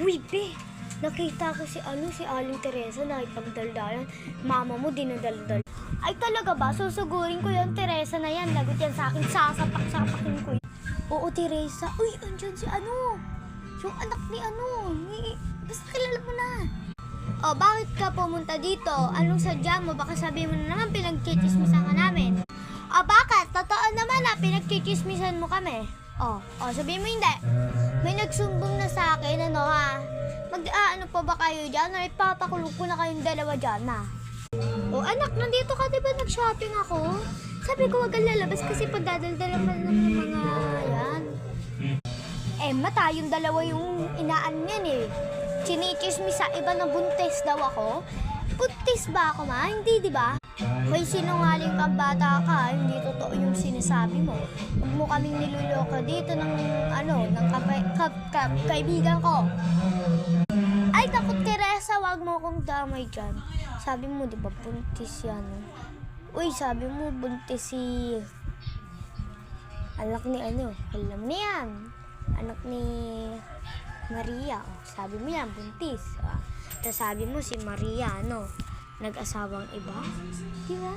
Uy, be! Nakita ko si Aling Teresa na ipagdaldalan. Mama mo dinadaldal. Ay talaga ba? Susugurin ko yung Teresa na yan. Lagot yan sa akin. Sasapak-sapakin ko yan. Oo, Teresa. Uy, andyan si yung anak ni basta kilala mo na. O, bakit ka pumunta dito? Anong sadya mo? Baka sabihin mo na naman pinagchichismisan ka namin. O, bakit? Totoo naman na pinagchichismisan mo kami. O, sabihin mo hindi. May nagsumbong na sa akin, ano pa ba kayo dyan? Ay, papakulong ko na kayong dalawa dyan, O, anak, nandito ka, diba nag-shopping ako? Sabi ko, wag kang lalabas kasi pagdadaldalan mo naman ng mga yan. Mata, yung dalawa yung inaan yan Chinichismis sa iba na buntis daw ako. Buntis ba ako, ma? Hindi, di ba? May sinungaling kang bata ka, hindi totoo yung sinasabi mo. Huwag mo kaming niluloko dito ng kaibigan ko. Ay, takot Teresa, wag mo kong damay dyan. Sabi mo, di ba, buntis yan. Uy, sabi mo, buntis si anak ni alam niyan. Anak ni Maria. Sabi mo yan, buntis. Tapos sabi mo si Maria, nag-asawang iba. Di ba?